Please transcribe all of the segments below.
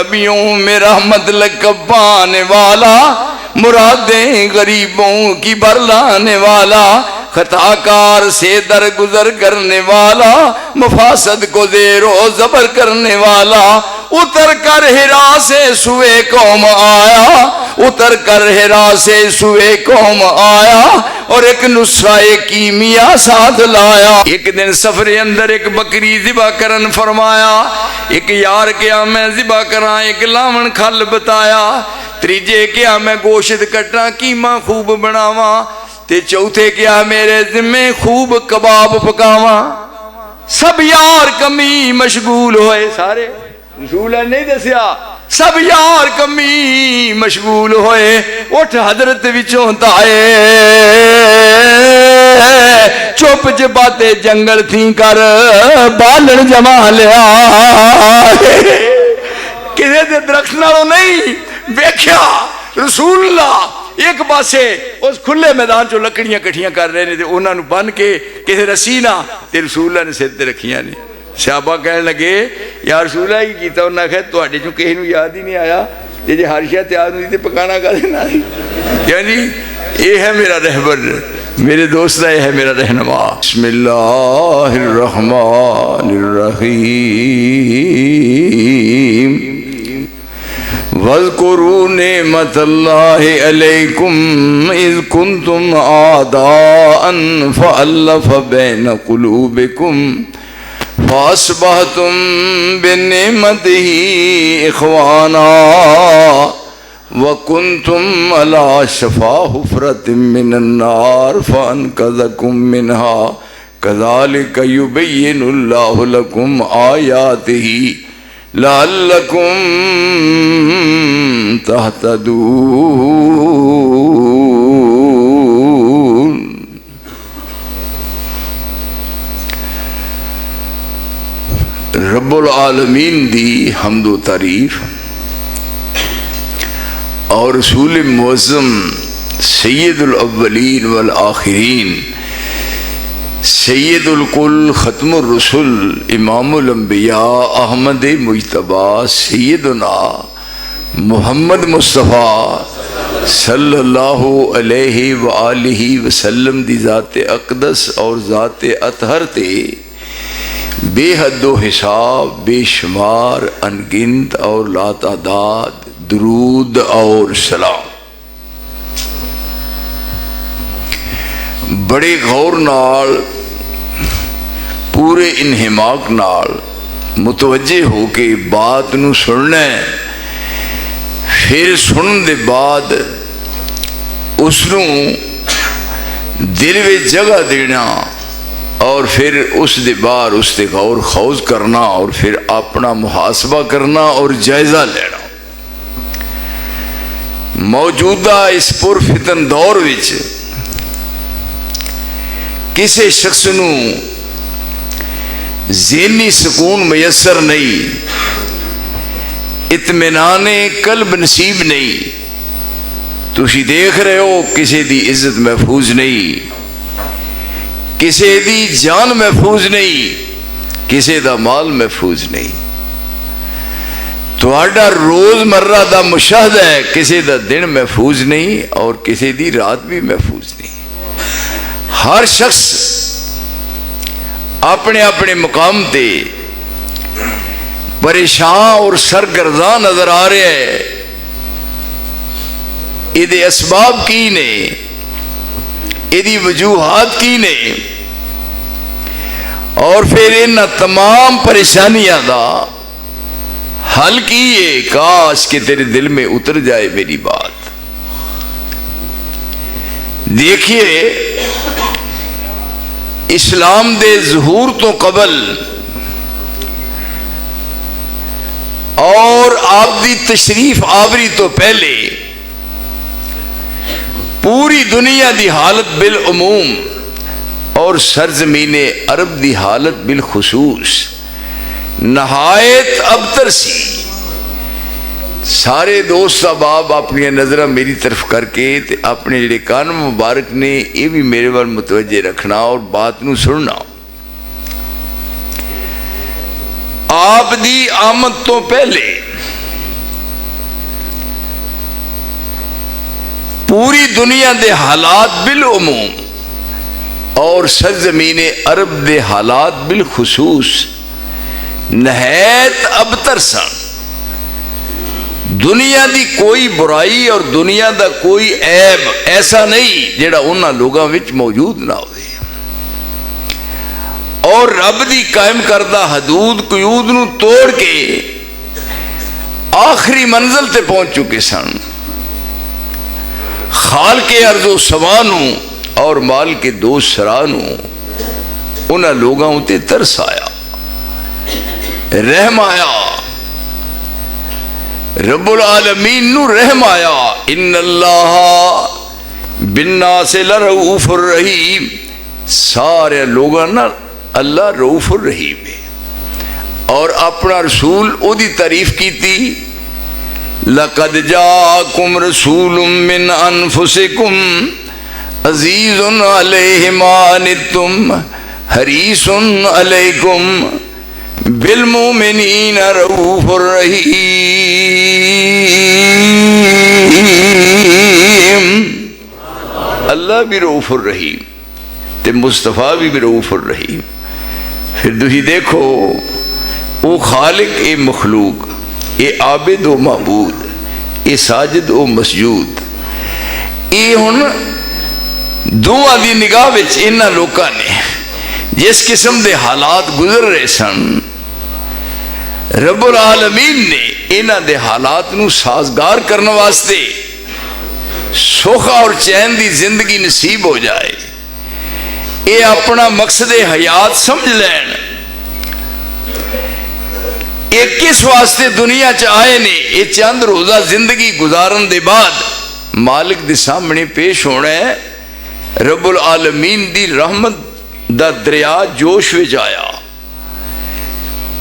نبیوں میں رحمت لقب پانے والا، مرادیں غریبوں کی برلانے والا، خطا کار سے درگزر کرنے والا، مفاسد کو زیر و زبر کرنے والا، اتر کر ہرا سے سوئے قوم آیا، اتر کر ہرا سے سوئے قوم آیا، اور ایک نسخہ کیمیا ساتھ لایا۔ ایک دن سفر اندر ایک بکری ذبح کرن فرمایا، ایک یار کیا میں ذبح کراں، ایک لاون کھل بتایا، تریجے کیا میں گوشت کٹاں کیما خوب بناواں، تے چوتھے کیا میرے ذمے خوب کباب پکاواں۔ سب یار کمی مشغول ہوئے، سارے رسول نہیں دسیا، سب یار کمی مشغول ہوئے، اٹھ حضرت وچوں تائے، چپ چپاتے جنگل تھی کر بالن جما لیا۔ کسے دے درخت نالوں نہیں ویکھیا، رسول اللہ ایک پاسے اس کھلے میدان چو لکڑیاں کٹھیاں کر رہے نے، تے انہاں نو بن کے کسے رسی نہ تے رسول اللہ نے سر تے رکھیاں نے۔ صحابہ کہنے لگے یا رسول اللہ کی کیتا، انہاں کہا تواڈے چوں کسے نو یاد ہی نہیں آیا، جے ہر شے تیار ہوئی تے پکانا کدے نہ آئی۔ یعنی یہ ہے میرا رہبر، میرے دوست، یہ ہے میرا رہنما۔ بسم اللہ الرحمن الرحیم۔ وَاذْكُرُوا نِعْمَةَ اللَّهِ عَلَيْكُمْ إِذْ كُنْتُمْ أَعْدَاءً فَأَلَّفَ بَيْنَ قُلُوبِكُمْ فَأَصْبَحْتُمْ بِنِعْمَتِهِ إِخْوَانًا وَكُنْتُمْ عَلَى شَفَا حُفْرَةٍ مِّنَ النَّارِ فَأَنْقَذَكُم مِّنْهَا كَذَلِكَ يُبَيِّنُ اللَّهُ لَكُمْ آيَاتِهِ لَعَلَّكُمْ تَهْتَدُونَ۔ رب العالمین دی حمد و تعریف اور رسول معظم سید الاولین والآخرین، سید الکل ختم الرسل امام الانبیاء احمد مجتبی سیدنا محمد مصطفیٰ صلی اللہ علیہ وآلہ وسلم دی ذات اقدس اور ذات اطہر تے بے حد و حساب، بے شمار، انگنت اور لا تعداد درود اور سلام۔ بڑے غور نال، پورے انہماک نال متوجہ ہو کے بات نو سننا ہے، پھر سنن دے بعد اس نو دل میں جگہ دینا، اور پھر اس دے بعد اس تے غور خوض کرنا، اور پھر اپنا محاسبہ کرنا اور جائزہ لینا۔ موجودہ اس پرفتن دور وچ کسی شخص نو ذہنی سکون میسر نہیں، اطمینان قلب نصیب نہیں۔ تسی دیکھ رہے ہو کسی دی عزت محفوظ نہیں، کسی دی جان محفوظ نہیں، کسی دا مال محفوظ نہیں۔ تہاڈا روز مرہ دا مشاہدہ ہے، کسی دا دن محفوظ نہیں اور کسی دی رات بھی محفوظ نہیں۔ ہر شخص اپنے اپنے مقام تے پریشان اور سرگرداں نظر آ رہے ہیں۔ یہ اسباب کی نے، یہ وجوہات کی نے، اور پھر ان تمام پریشانیاں دا حل کیے۔ کاش کہ تیرے دل میں اتر جائے میری بات۔ دیکھیے، اسلام دے ظہور تو قبل اور آپ دی تشریف آوری تو پہلے پوری دنیا دی حالت بالعموم اور سرزمین عرب دی حالت بالخصوص نہایت ابتر سی۔ سارے دوست احباب اپنی نظرہ میری طرف کر کے تے اپنے جڑے کان مبارک نے یہ بھی میرے وال متوجہ رکھنا اور بات نو سننا۔ آپ دی آمد تو پہلے دنیا دے حالات بالعموم اور سرزمین عرب دے حالات بالخصوص نہایت ابتر سن. دنیا دی کوئی برائی اور دنیا دا کوئی عیب ایسا نہیں جڑا انہاں لوگاں وچ موجود نہ ہوئے. اور رب دی قائم کردہ حدود قیود نو توڑ کے آخری منزل تے پہنچ چکے سن. خالق ارض و سما نو اور مال کے دو سرا نو انہاں لوگاں تے ترس آیا، رحم آیا، رب العالمین نو رحم آیا. ان اللہ بالناس لرؤوف الرحیم. سارے لوگاں نا اللہ رؤوف الرحیم ہے. اور اپنا رسول او دی تعریف کیتی، لقد جاءکم رسول من انفسکم عزیز علیہ ما عنتم حریص علیکم بالمؤمنین رؤوف الرحیم. اللہ بھی رؤوف الرحیم تے مصطفیٰ بھی رؤوف الرحیم. پھر تسی دیکھو او خالق اے مخلوق، اے عابد و معبود، اے ساجد و مسجود. اے ہن دعا دی نگاہ وچ انہاں لوکاں نے جس قسم دے حالات گزر رہے سن، رب العالمین نے انہاں دے حالات نو سازگار کرنے واسطے سکھ اور چین دی زندگی نصیب ہو جائے، اے اپنا مقصد حیات سمجھ لین. اے کس واسطے دنیا چ آئے نے؟ اے چند روزہ زندگی گزارن دے بعد مالک دے سامنے پیش ہونا ہے. رب العالمین دی رحمت دا دریا جوش وچ آیا.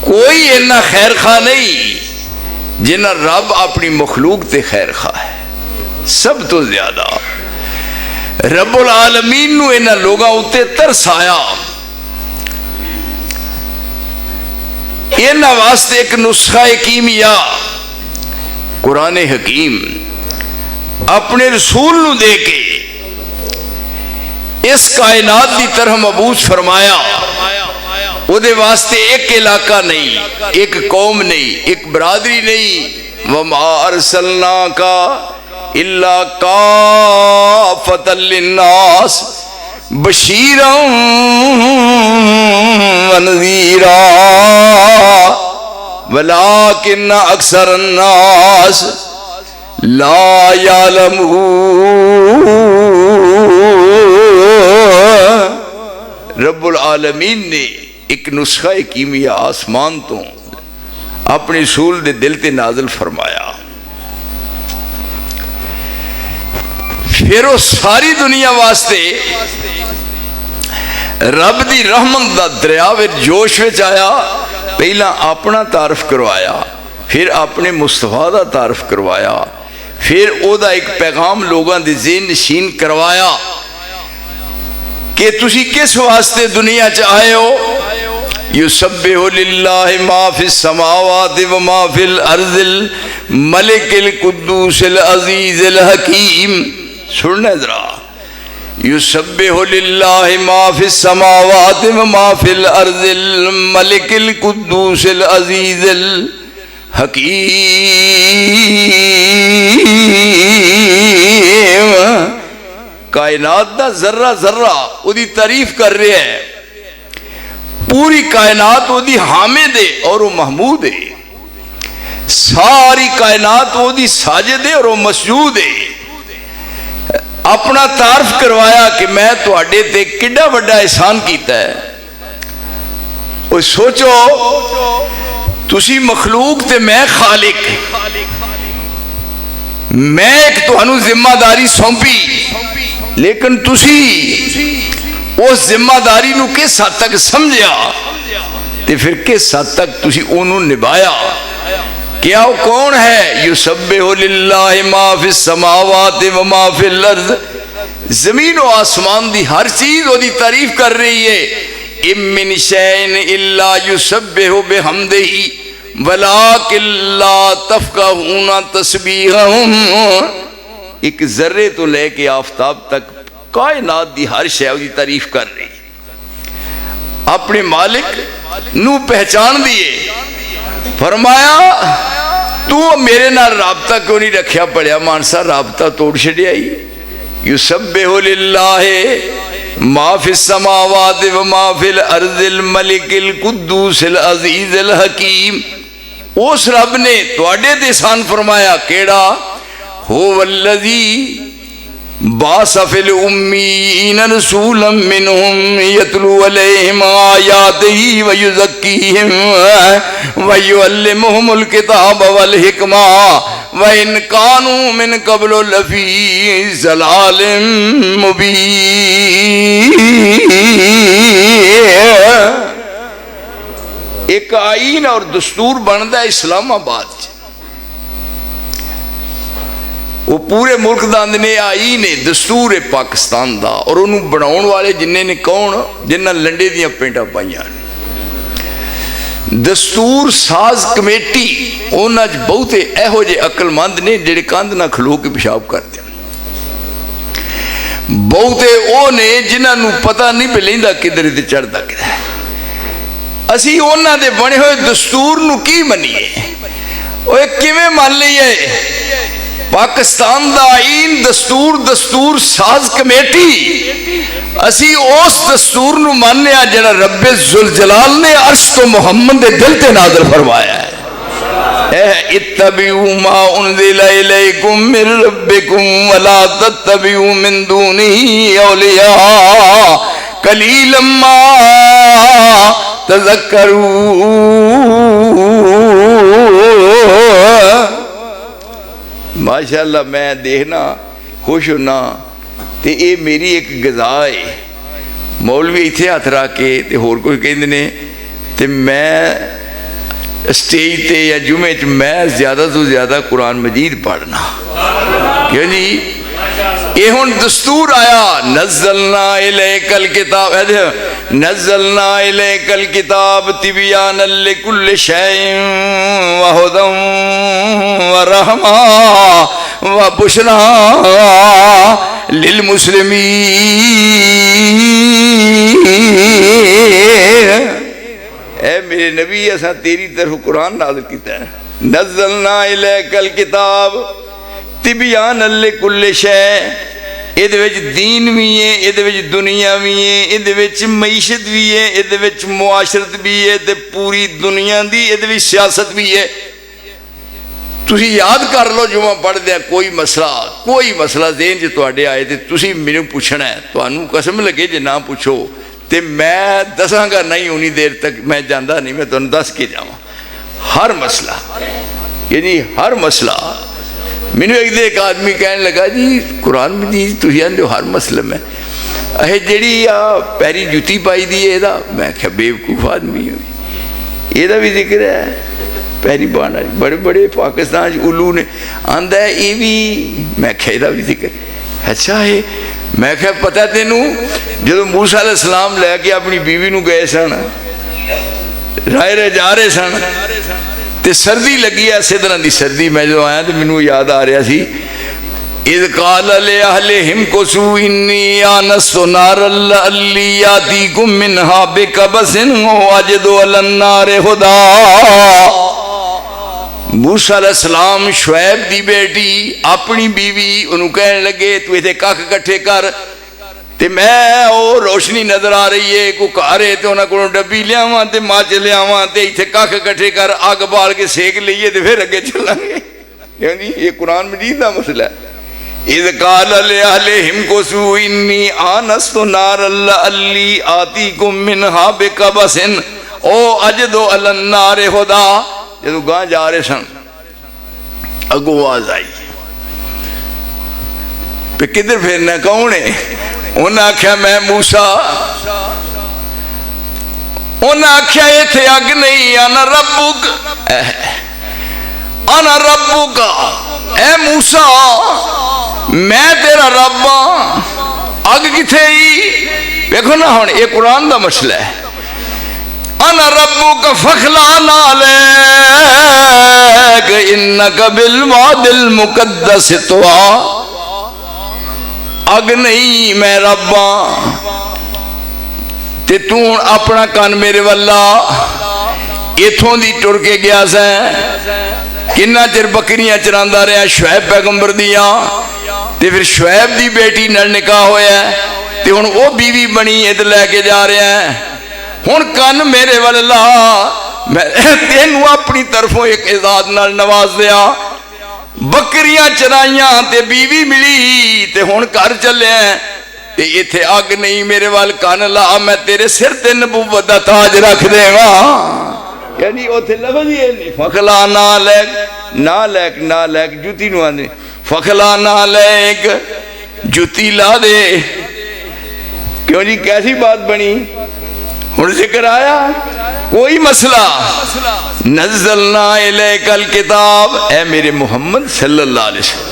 کوئی اینا خیر خواہ نہیں جنہ رب اپنی مخلوق تے خیر خواہ ہے. سب تو زیادہ رب العالمین نو اینا لوگاں اتے ترس آیا. اینا واسطے ایک نسخہ کیمیا قرآن حکیم اپنے رسول نو دے کے اس کائنات دی طرح مبعوث فرمایا. وہ دے واسطے ایک علاقہ نہیں، ایک قوم نہیں، ایک برادری نہیں. وَمَا أَرْسَلْنَاكَ إِلَّا كَافَّةً لِلنَّاسِ بَشِيرًا وَنَذِيرًا وَلَكِنَّ أَكْثَرَ النَّاسِ لَا يَعْلَمُونَ. رب العالمین نے ایک نسخہ کیمیا آسمان تو اپنے رسول دے دل تے نازل فرمایا. پھر وہ ساری دنیا واسطے رب دی رحمت دا دریا وچ جوش وچ آیا. پہلا اپنا تعارف کروایا، پھر اپنے مصطفیٰ دا تعارف کروایا، پھر او دا ایک پیغام لوگاں دے ذہن نشین کروایا کہ تسی کس واسطے دنیا چ آئے ہو. یسبح للہ ما فی السماوات و ما فی الارض الملک القدوس العزیز الحکیم. سننا ذرا، یسبح للہ ما فی السماوات و ما فی الارض الملک القدوس العزیز الحکیم. کائنات دا ذرہ ذرہ او دی تعریف کر رہے ہیں. پوری کائنات او دی حامد ہے اور وہ محمود ہے. ساری کائنات او دی ساجد ہے اور وہ مسجود ہے. اپنا تعارف کروایا کہ میں تواڈے تے کڈا بڑا احسان کیتا ہے. او سوچو تسی مخلوق تے میں خالق. میں ایک تہانوں ذمہ داری سونپی، لیکن تسی اس ذمہ داری نو کس حد تک سمجھیا تے پھر کس حد تک تسی انہوں نبھایا. کیا وہ کون ہے؟ یسبح للہ ما فی السماوات و ما فی الارض. زمین و آسمان دی ہر چیز وہ دی تعریف کر رہی ہے. ام من شیء الا یسبح بحمدہ ولکن لا تفقہون تسبیحہم. ایک ذرے تو لے کے آفتاب تک کائنات دی ہر شے دی تعریف کر رہی، اپنے مالک نو پہچان دیے، فرمایا تو میرے نال رابطہ کیوں نہیں رکھیا؟ پڑیا مانسا رابطہ توڑ چھڑیا ہی۔ یسبح للہ ما فی السماوات و ما فی الارض الملک القدوس العزیز الحکیم۔ اس رب نے تواڈے تے احسان فرمایا کیڑا؟ هو الذی بعث فی الامین رسولا منہم یتلو علیہم آیاتہ ویزکیہم ویعلمہم الکتاب والحکمہ وَإِن كَانُوا مِن قَبْلُ لَفِي ضَلَالٍ مُبِينٍ۔ ایک آئین اور دستور بندا ہے اسلام آباد، وہ پورے ملک دا اندنے آئین ہے، دستور ہے پاکستان دا، اور انہوں بناؤن والے جنہیں نے کون؟ جنہاں لنڈے دیاں پینٹا پائیاں۔ دستور ساز کمیٹی انہاں بہت ایہو جے عقل مند نے جڑے کاندھ نہ کھلو کے پیشاب کر دیں، بہت او نے جنہاں نو پتہ نہیں پہ لیندا کدھر تے چڑھدا کدھر۔ اسی انہاں دے بنے ہوئے دستور نو کی منیے؟ او ایک کیویں مان لئیے؟ پاکستان دا آئین دستور ساز کمیٹی اسی اس دستور نو ماننے آ جڑا رب ذوالجلال نے عرش تو محمد دے دل تے نازل فرمایا ہے۔ اتبعوا ما انزل الیکم من ربکم ولا تتبعوا من دونہ اولیاء قلیلا ما تذکرون۔ ماشاءاللہ میں دیکھنا خوش ہونا تے اے میری ایک غذا ہے۔ مولوی ایتھے ہاتھ رکھ کے تے ہور کوئی کہندے نے تے میں اسٹیج تے یا جمعے چ میں زیادہ تو زیادہ قرآن مجید پڑھنا، کیوں جی؟ یہ ہن دستور آیا، نزلنا الیک الکتاب، نزلنا الیک الکتاب تبیانا لکل شیء وہدی ورحمہ وبشریٰ للمسلمین۔ اے میرے نبی ایسا تیری طرف قرآن نازل کیتا ہے، نزلنا الیک الکتاب تبیانا لکل شیء، ایدے وچ دین بھی ہے، ایدے وچ دنیا بھی ہے، ایدے وچ معیشت بھی ہے، ایدے وچ معاشرت بھی ہے، تے پوری دنیا دی ایدے وچ سیاست بھی ہے۔ تسی یاد کر لو جمعہ پڑھ دیا، کوئی مسئلہ ذہن جو تواڈے آئے تے تسی میرے پوچھنا ہے، تانوں قسم لگے جے نہ پوچھو تے میں دساں گا نہیں، انہی دیر تک میں جاندا نہیں، میں تانوں دس کے جاواں ہر مسئلہ، یعنی ہر مسئلہ۔ میں نے ایک آدمی کہنے لگا جی قرآن مجید تسی آندے ہو ہر مسئلہ میں اے جڑی پیری جوتی پائی دی ہے دا، میں کہا بیوقوف آدمی ہوئی، یہ دا بھی ذکر ہے پیری بانا، بڑے بڑے پاکستان علو نے آندہ ہے یہ بھی، میں کہا یہ دا بھی ذکر اچھا ہے۔ میں کہا پتہ تینوں جدو موسیٰ علیہ السلام لے کے اپنی بیوی نو گئے سن، رائے جا رہے سن تے سردی لگی ہے، اسی طرح دی سردی، میں جو آیا تو منو یاد آ رہا سی، اذ قال لأہلہم کسوا انی آنست نارا لعلی آتیکم منہا بقبس واجد علی النار ہدا۔ موسیٰ علیہ السلام شعیب دی بیٹی اپنی بیوی انہوں کہنے لگے تو ایتھے کاکھ کٹھے کر، تے میں او روشنی نظر آ رہی ہے کو کارے تے انہاں کو ڈبی لیا ہوا تے ماچ لیا ہوا تے ایتھے کاکھ کٹھے کر آگ بال کے سیک لئیے تے پھر اگے چلیں گے۔ یعنی یہ قرآن مجید دا مسئلہ ہے۔ اذ قال لأہلہم کسوا انی آنست نارا لعلی آتیکم منہا بقبس او اجد علی النار ہدا۔ جدو گاں جا رہے سن اگو آواز آئی پہ کدھر پھرنا کون ہے؟ انہاں آکھیا میں موسیٰ، انہاں آکھیا یہ تھے اگ نہیں، انا ربک، انا ربک، اے موسیٰ میں تیرا رب ہاں، اگ کتھے ہی؟ دیکھو نا ہن یہ قرآن دا مسئلہ ہے، انا ربک فخلعن علیک انک بالواد المقدس طویٰ۔ اگ نہیں میں رب ہاں تے تو ہن اپنا کن میرے والا ایتھوں دی ٹر کے گیا سیں کنا چر بکریاں چراندا رہا شعیب پیغمبر دیاں تے پھر شعیب دی بیٹی نال نکاح ہویا ہے تے ہن او بیوی بنی ادھر لے کے جا رہے ہیں ہن کن میرے والا میں تینوں اپنی طرفوں ایک اعزاز نال نواز دیا بکریاں چرائیاں تے بیوی ملی تے ہن گھر چلے ہیں تے ایتھے اگ نہیں میرے وال کان لا میں تیرے سر تے نبوت دا تاج رکھ دے گا یعنی اوتھے لفظ ہی نہیں فخلا نالیک جوتی نو آندے فخلا نالیک جوتی لا دے کیوں جی کیسی بات بنی ہن ذکر آیا کوئی مسئلہ نزلنا الیک الکتاب اے میرے محمد صلی اللہ علیہ وسلم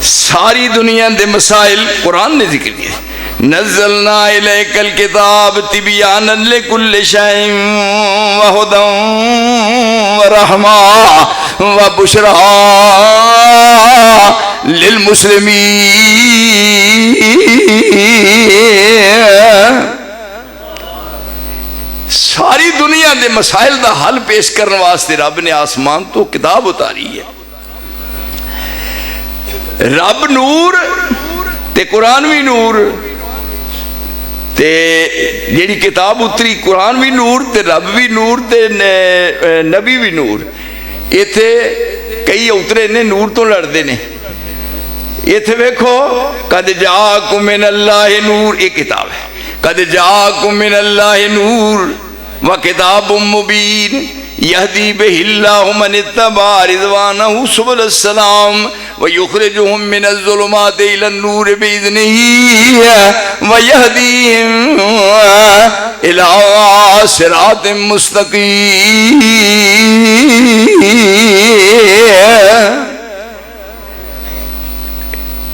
ساری دنیا دے مسائل قرآن نے ذکر کیے نزلنا الیک الکتاب تبیانا لکل شیء وہدی ورحمہ وبشرى للمسلمین ساری دنیا دے مسائل دا حل پیش کرنے واسطے رب نے آسمان تو کتاب اتاری ہے رب نور تے قرآن بھی نور تے جیڑی کتاب اتری قرآن بھی نور تے رب بھی نور تے نبی بھی نور ایتھے کئی اترے نے نور تو لڑتے نے ایتھے ویکھو قد جاءکم من اللہ نور ایک کتاب ہے قد جاءکم من اللہ نور وکتاب مبین یہدی بہ اللہ من اتبع رضوانہ سبل السلام ویخرجہم من الظلمات الی النور بإذنہ ویہدیہم الی صراط مستقیم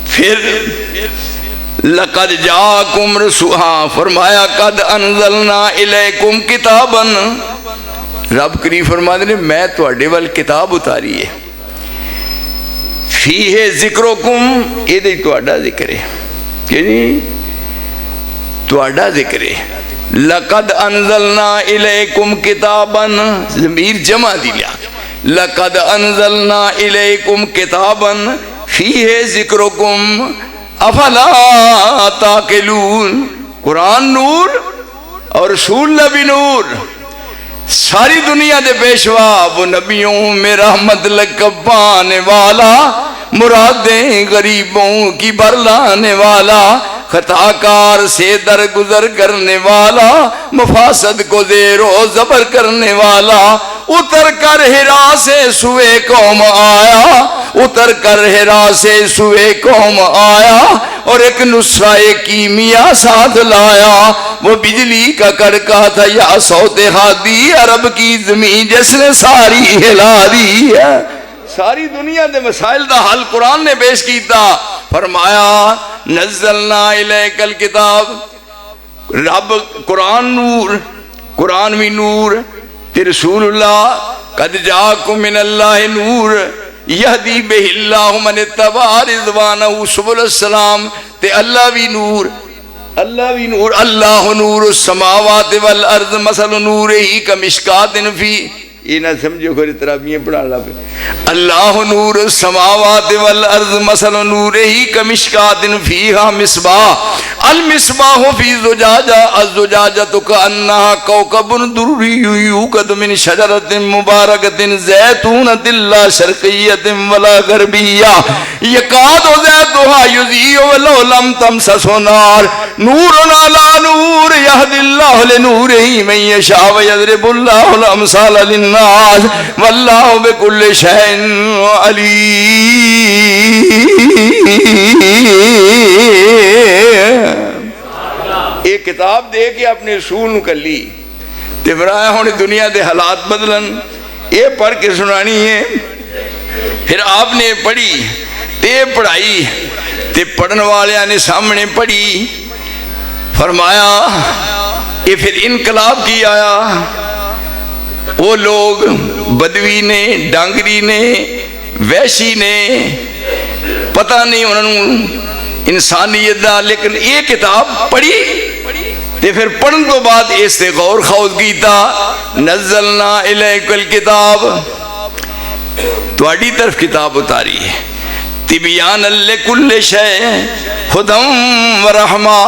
پھر لقد جاءکم رسول فرمایا قد انزلنا الیکم کتابا رب کریم فرما دے میں تواڈے ول کتاب اتاری ہے فیہ ذکرکم یہ دے تواڈا ذکر ہے کہ نہیں تواڈا ذکر ہے لقد انزلنا الیکم کتابا ضمیر جمع دی لیا لقد انزلنا الیکم کتابا فیہ ذکرکم افلا تاقلون قرآن نور اور رسول نبی نور ساری دنیا دے پیشوا وہ نبیوں میں رحمت لقب پانے والا مرادیں غریبوں کی برلانے والا خطا کار سے درگزر کرنے والا مفاسد کو زیر و زبر کرنے والا اتر کر ہرا سے سوئے قوم آیا اتر کر ہرا سے سوئے قوم آیا اور ایک نسخہ کیمیا ساتھ لایا وہ بجلی کا کڑکا تھا یا صوت ہادی عرب کی زمین جس نے ساری ہلا دی ہے ساری دنیا دے مسائل دا حل قرآن نے پیش کیتا فرمایا نزلنا الیک الکتاب رب قرآن نور قرآن بھی نور تے رسول اللہ قد جاءکم من اللہ نور یہدی بہ اللہ من اتبع رضوانہ سبل السلام تے اللہ بھی نور اللہ نور السماوات والارض مثل نورہ کمشکات فی یہ نہ سمجھو کوئی ترابیاں پڑھا لا پہ اللہ نور السماوات والارض مثل نورہ کمشکات فیہا مصباح المصباح فی زجاجہ الزجاجہ کأنہا کوکب دری یوقد من شجرت مبارکت زیتونت لا شرقیت ولا غربیہ یکاد زیتها یضیء ولو لم تمسس نار نور علی نور یہدی اللہ لنورہ من یشاء ویضرب اللہ الامثال للناس واللہ بکل شیء علیم ایک کتاب دے کے اپنے رسول نو کر لی تے براہ ہونے دنیا دے حالات بدلن یہ پڑھ کے سنانی ہے پھر آپ نے پڑھی تے پڑھائی تے پڑھن والے نے سامنے پڑھی فرمایا یہ پھر انقلاب کی آیا وہ لوگ بدوی نے ڈانگری نے ویشی نے پتہ نہیں انہوں انسانیت دا، لیکن یہ کتاب پڑھی تے پھر پڑھن تو بعد اس تے غور خوض کیتا. نزلنا الیک الکتاب، تواڈی طرف کتاب اتاری ہے، تبیان لکل شیء ہدی و رحمہ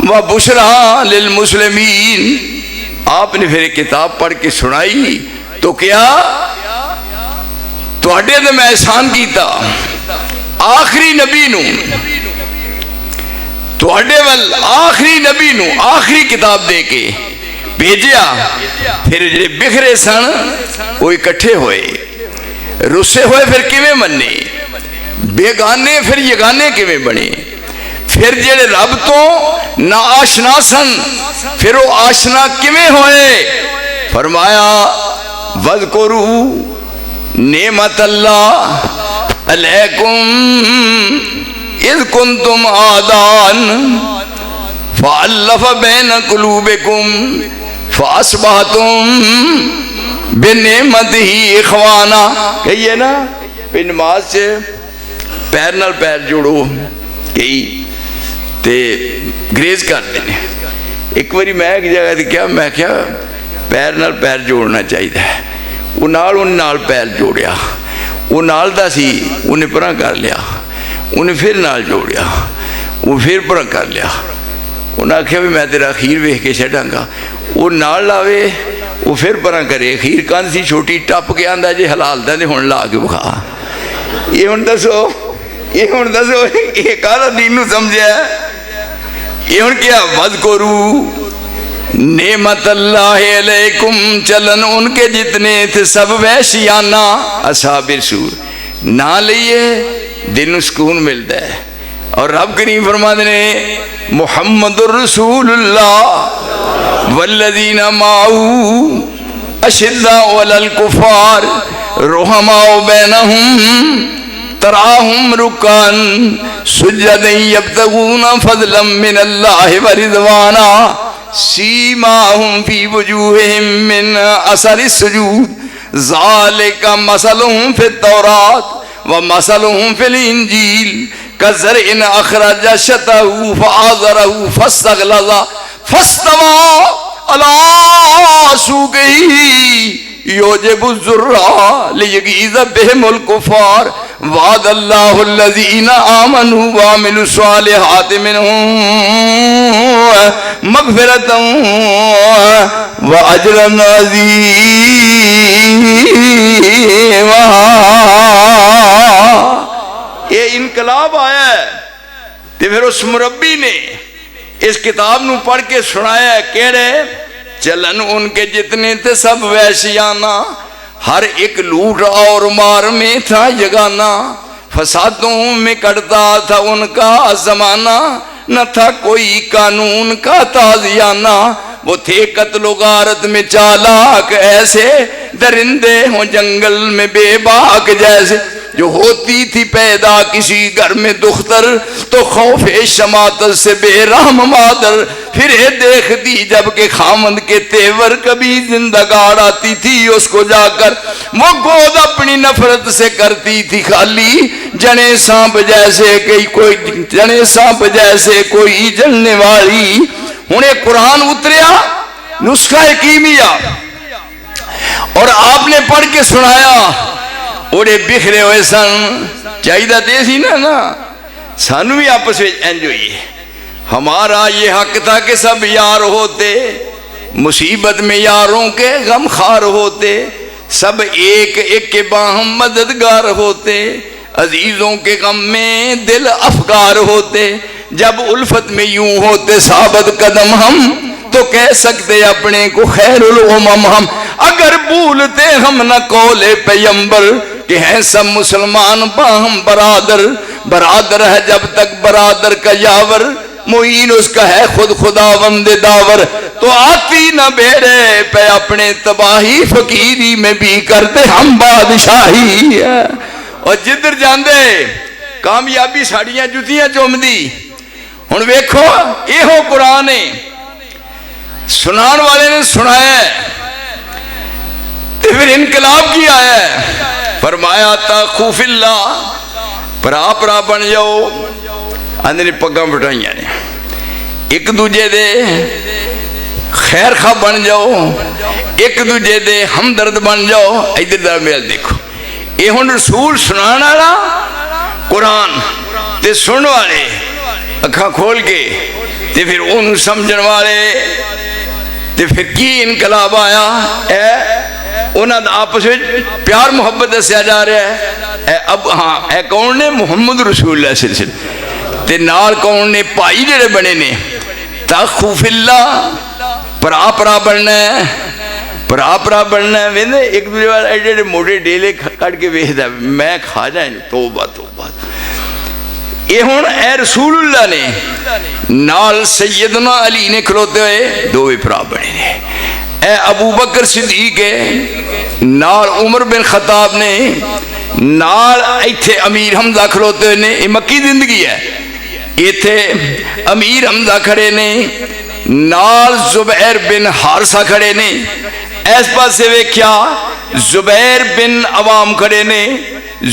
و بشریٰ للمسلمین. آپ نے پھر کتاب پڑھ کے سنائی تو کیا تواڈے تے میں احسان کیتا، آخری نبی نو تواڈے ول آخری نبی نو آخری کتاب دے کے بھیجیا. پھر جڑے بکھرے سن وہ اکٹھے ہوئے، رسے ہوئے پھر کیویں مننے، بیگانے پھر یگانے کیویں بنے. پھر جڑے رب تو نا آشنا سن پھر وہ آشنا کیویں ہوئے. فرمایا وَاذْكُرُوا نعمت اللہ علیکم اذ کنتم آدان فَأَلَّفَ بَيْنَ قُلُوبِكُمْ فَأَصْبَحْتُمْ بِنِعْمَتِهِ اِخْوَانًا. کہیے نا پہ نماز سے پیر نال پیر جوڑو کہی تے گریز کر دینے. ایک باری میں ایک جگہ تھی کیا میں کیا پیر نال پیر جوڑنا چاہیے، وہ نال پیر جوڑیا، وہ نال دا سی انہیں پرہ کر لیا، انہیں پھر نال جوڑیا، وہ پھر پرہ کر لیا. انہیں آکھیا بھی میں تیرا خیر ویکھ کے چھڈاں گا. وہ نال لاوے وہ پھر پرہ کرے، خیر کان سی چھوٹی ٹپ کے آندا جے حلال دا تے ہن لا کے بکھا. یہ ہن دسو یہ کالا دین نو سمجھا ہے. یہ ہن کیا وَاذْكُرُوا نعمت اللہ علیکم، چلن ان کے جتنے تھے سب وحشیانہ اصحاب رسول نہ لئیے دل نو سکون ملتا ہے. اور رب کریم فرماتے ہیں محمد الرسول اللہ والذین معه اشداء علی الکفار رحماء بینہم تراہم رکعا سجدا یبتغون فضلا من اللہ ورضوانا سیماہم فی وجوہہم من اثر السجود ذالک مثلہم فی التوراۃ ومثلہم فی الانجیل کزرع اخرج شطأہ فآزرہ فاستغلظ فاستوى علی سوقہ یوجب الزراء لیغیظ بہم الکفار وعد اللہ الذین آمنوا وعملوا الصالحات منہم مغفرتا واجرا عظیما. یہ انقلاب آیا ہے تو پھر اس مربی نے اس کتاب نو پڑھ کے سنایا ہے. کہڑے چلن ان کے جتنے تھے سب وحشیانہ، ہر ایک لوٹ اور مار میں تھا یگانہ، فسادوں میں کٹتا تھا ان کا زمانہ، نہ تھا کوئی قانون کا تازیانہ. وہ تھے قتل و غارت میں چالاک ایسے، درندے ہوں جنگل میں بے باک جیسے. جو ہوتی تھی پیدا کسی گھر میں دختر تو خوف شماتت سے بے رحم مادر پھرے دیکھتی جب کہ خامند کے تیور کبھی زندہ گاڑ آتی تھی اس کو جا کر وہ گود اپنی نفرت سے کرتی تھی خالی جنے سانپ جیسے کوئی جلنے والی. انہیں قرآن اتریا نسخہ کیمیا اور آپ نے پڑھ کے سنایا. اوڑے بکھرے ہوئے سن چاہیدہ دیسی نا سانو بھی آپس میں انجوئی ہے. ہمارا یہ حق تھا کہ سب یار ہوتے، مصیبت میں یاروں کے غم خار ہوتے، سب ایک ایک کے باہم مددگار ہوتے، عزیزوں کے غم میں دل افگار ہوتے. جب الفت میں یوں ہوتے ثابت قدم ہم تو کہہ سکتے اپنے کو خیر الامم ہم. اگر بھولتے ہم نہ قول پیغمبر کہ ہیں سب مسلمان باہم برادر ہے جب تک برادر کا یاور، معین اس کا ہے خود خداوند داور. تو آتی نہ بیڑے پہ اپنے تباہی، فقیری میں بھی کرتے ہم بادشاہی. اور جدھر جاندے کامیابی ساڑیاں جتیاں چومدی. ہن ویکھو یہ ہو قرآن سنان والے نے سنایا ہے تو پھر انقلاب کیا ہے. فرمایا تخوف اللہ پرا بن جاؤ آدھے نے پگاں بٹائیاں نے، ایک دوجے دے خیر خواہ بن جاؤ، ایک دوجے دے ہمدرد بن جاؤ۔ ادھر دا میل دیکھو، یہ ہن رسول سنان والا قرآن تے سنن والے اکھاں کھول کے تے پھر انہوں سمجھن والے، تے پھر کی انقلاب آیا؟ انہاں دا آپس میں پیار محبت دسیا جا رہا ہے۔ اب ہاں اے کون نے؟ محمد رسول اللہ صلی اللہ علیہ وسلم، تے نال کون نے؟ پائی جڑے بنے نے تخوف اللہ، پرا پرا بننا ہے، پرا پرا بننا ہے۔ ویندے ایک دوسرے والے ایڈے موٹے ڈیلے کٹ کے ویکھدا میں کھا جائیں، توبہ توبہ۔ یہ ہن اے رسول اللہ نے نال سیدنا علی نے کھلوتے ہوئے دوویں پرا بنے نے، اے ابو بکر صدیق ہے نال عمر بن خطاب نے، نال ایتھے امیر حمزہ کھلوتے ہوئے نے۔ یہ مکی زندگی ہے، ایتھے امیر حمزہ کھڑے نے، نال زبیر بن حارثہ کھڑے نے، اس پاسے ویکھیا زبیر بن عوام کھڑے نے،